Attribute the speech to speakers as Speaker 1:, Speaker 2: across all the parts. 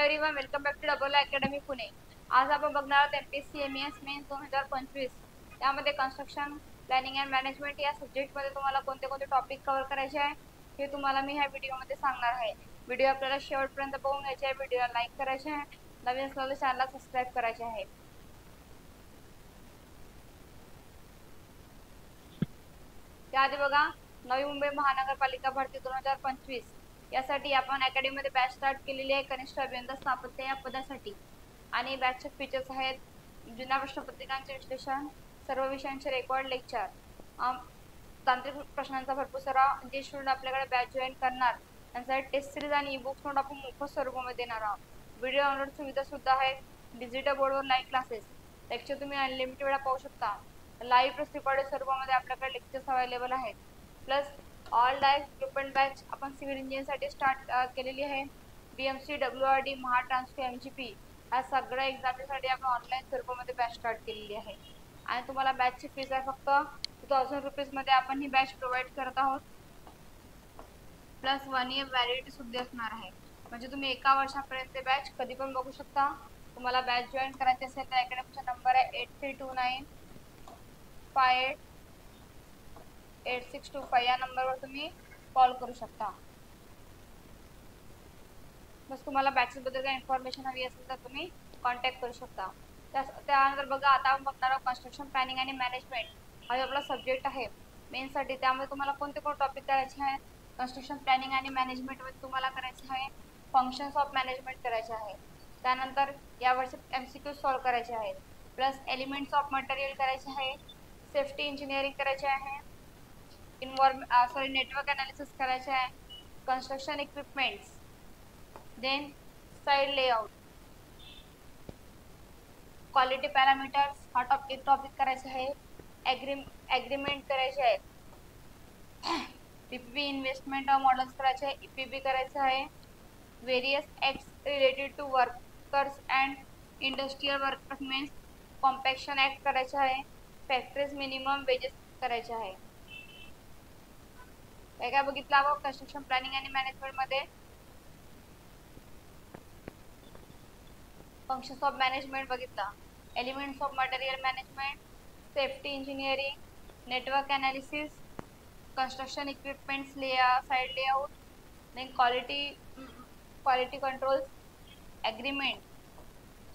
Speaker 1: Everyone, welcome back to double academy Pune. आज आपण बघणार आहोत एमपीएससी एमईएस मेन्स 2025 यामध्ये कन्स्ट्रक्शन प्लॅनिंग अँड मॅनेजमेंट या सब्जेक्ट मध्ये तुम्हाला कोणते कोणते टॉपिक कव्हर करायचे आहे हे तुम्हाला मी ह्या व्हिडिओ मध्ये सांगणार आहे। व्हिडिओ आपल्याला शेवटपर्यंत बघून घ्यायचे आहे, व्हिडिओला लाईक करायचे आहे, नवीन असल्यास चॅनलला सबस्क्राइब करायचे आहे। त्याआधी बघा, नवी मुंबई महानगरपालिका भरती 2025 यासाठी आपण अकॅडमी मध्ये बॅच स्टार्ट केलेली आहे कनिष्ठ अभियंता स्थापत्य या पदासाठी। आणि बॅचचे फीचर्स आहेत जुन्या प्रश्नपत्रिकांचे विश्लेषण, सर्व विषयांचे रेकॉर्ड लेक्चर, तांत्रिक प्रश्नांचा भरपूर सराव। जे स्टुडंट आपल्याकडे बॅच जॉईन करणार त्यांसाठी टेस्ट सिरीज आणि ई बुक्स नोट आपण मोफत स्वरूपामध्ये देणार आहोत। व्हिडिओ डाउनलोड सुविधा सुद्धा आहे। डिजिटल बोर्डवर लाईव्ह क्लासेस लेक्चर तुम्ही अनलिमिटेड वेळा पाहू शकता। लाईव्ह प्लस रेकॉर्डेड स्वरूपामध्ये आपल्याकडे लेक्चर्स अवेलेबल आहेत। Plus all direct recruitment batch आपण सिव्हिल इंजिनिअरसाठी स्टार्ट केलेली आहे। बीएमसी, डब्ल्यूआरडी, महाट्रान्सफर, एमजीपी या सगळ्या एक्झामसाठी आपण ऑनलाईन स्वरूपामध्ये बॅच स्टार्ट केलेली आहे। आणि तुम्हाला बॅचची फीस आहे फक्त 2000 रुपीज मध्ये आपण ही बॅच प्रोव्हाइड करत आहोत। प्लस 1 इयर व्हॅलिडिटी सुद्धा असणार आहे, म्हणजे तुम्ही एका वर्षापर्यंत बॅच कधी पण बघू शकता। तुम्हाला बॅच जॉईन करायची असेल तर अकॅडमीचा नंबर आहे 8329588625 या नंबरवर तुम्ही कॉल करू शकता। बस तुम्हाला बॅचेस बद्दल काही इन्फॉर्मेशन हवी असेल तर तुम्ही कॉन्टॅक्ट करू शकता। त्यानंतर बघा, आता आपण बघणार आहोत कन्स्ट्रक्शन प्लॅनिंग आणि मॅनेजमेंट हा जो आपला सब्जेक्ट आहे मेन्ससाठी। त्यामध्ये तुम्हाला कोणते कोणते टॉपिक करायचे आहेत? कन्स्ट्रक्शन प्लॅनिंग आणि मॅनेजमेंट मध्ये तुम्हाला करायचे आहे फंक्शन्स ऑफ मॅनेजमेंट करायचे आहे। त्यानंतर यावरचे एमसीक्यू सॉल्व्ह करायचे आहेत। प्लस एलिमेंट्स ऑफ मटेरियल करायचे आहे, सेफ्टी इंजिनिअरिंग करायचे आहे, नेटवर्क एनालिसिस करायचे आहे, construction equipments, then site layout, quality parameters हा टॉपिक करायचा आहे। एग्रीमेंट करायचे आहेत, पीपीपी इन्व्हेस्टमेंट मॉडेल्स करायचे आहे, ईपीबी करायचं आहे, various acts related to workers and industrial workers means compaction act करायचे आहे, फॅक्टरीज मिनिमम वेजेस करायचे आहे। काय काय बघितलं आपण कन्स्ट्रक्शन प्लॅनिंग आणि मॅनेजमेंट मध्ये? फंक्शन्स ऑफ मॅनेजमेंट बघितला, elements of material management, safety engineering, network analysis, construction equipments side layout, then quality controls, agreement,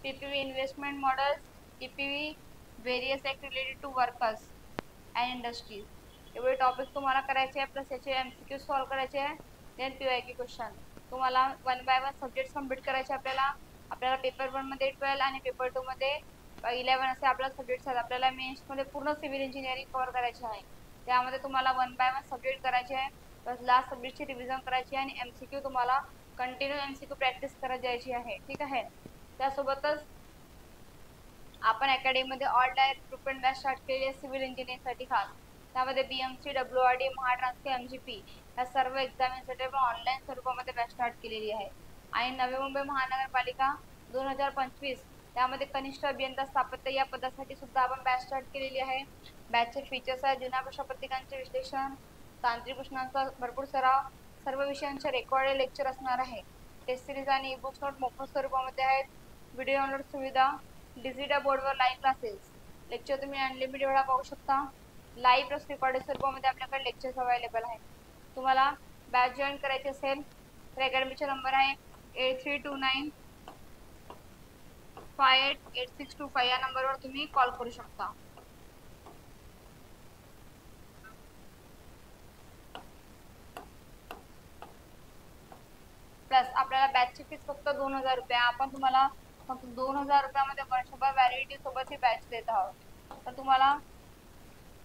Speaker 1: PPV investment models, EPV, various act related to workers and industries। एवढे topic तुम्हाला करायचे आहे, plus याचे MCQ solve करायचे आहे, then PYQ question तुम्हाला 1 bye 1 subject complete करायचे। आपल्याला पेपर 1 मध्ये 12 आणि पेपर 2 मध्ये 11 असे आपल्याला सब्जेक्ट्स आहेत। आपल्याला मेन्स मध्ये पूर्ण सिव्हिल इंजिनिअरिंग कव्हर करायचे आहे। त्यामध्ये तुम्हाला 1 बाय 1 सब्जेक्ट करायचे आहे, प्लस लास्ट सब्जेक्टची रिव्हिजन करायची आहे आणि एमसीक्यू तुम्हाला कंटिन्यू एमसीक्यू प्रॅक्टिस करत जायची आहे, ठीक आहे। त्यासोबतच आपण अकॅडमी मध्ये all direct recruitment batch start केली आहे सिव्हिल इंजिनिअरिंग साठी खास। त्यामध्ये बीएमसी, डब्ल्यूआरडी, महाट्रान्सफर, एमजीपी या सर्व एक्झामिनसाठी आपण ऑनलाईन स्वरूपामध्ये बॅच स्टार्ट केलेली आहे। आणि नवी मुंबई महानगरपालिका 2025 त्यामध्ये कनिष्ठ अभियंता स्थापत्य या पदासाठी सुद्धा आपण बॅच स्टार्ट केलेली आहे। बॅचचे फीचर्स आहे जुन्या प्रश्नपत्रिकांचे विश्लेषण, तांत्रिक प्रश्नांचा भरपूर सराव, सर्व विषयांचे रेकॉर्डेड लेक्चर असणार आहे। टेस्ट सिरीज आणि ई बुक्स नोट मोफत स्वरूपामध्ये आहेत। व्हिडिओ डाउनलोड सुविधा, डिजिटल बोर्डवर लाईव्ह क्लासेस लेक्चर तुम्ही अनलिमिटेड वेळा पाहू शकता। लाईव्ह प्लस रेकॉर्डेड स्वरूपामध्ये आपल्याकडे लेक्चर्स अवेलेबल आहेत। तुम्हाला बॅच जॉईन करायची असेल तर अकॅडमीचा नंबर आहे 8329588625 या नंबरवर तुम्ही कॉल करू शकता। प्लस आपल्याला बॅचची फीस फक्त 2000 रुपये, आपण तुम्हाला फक्त 2000 रुपयामध्ये वर्षभर व्हॅलिडिटी सोबत ही बॅच देत आहोत। तर तुम्हाला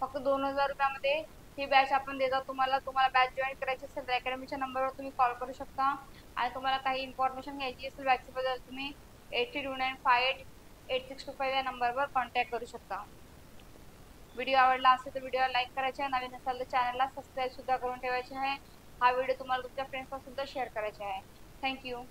Speaker 1: फक्त 2000 रुपयामध्ये ही बॅच आपण देतात। तुम्हाला बॅच जॉईन करायची असेल तर अकॅडमीच्या नंबरवर तुम्ही कॉल करू शकता। आणि तुम्हाला काही इन्फॉर्मेशन घ्यायची असेल बॅचबद्दल तुम्ही 8329588625 या नंबरवर कॉन्टॅक्ट करू शकता। व्हिडिओ आवडला असेल तर व्हिडिओला लाईक करायचे आहे, नवीन असाल तर चॅनलला सबस्क्राईब सुद्धा करून ठेवायचे आहे। हा व्हिडिओ तुम्हाला तुमच्या फ्रेंड्सला सुद्धा शेअर करायचा आहे। थँक्यू।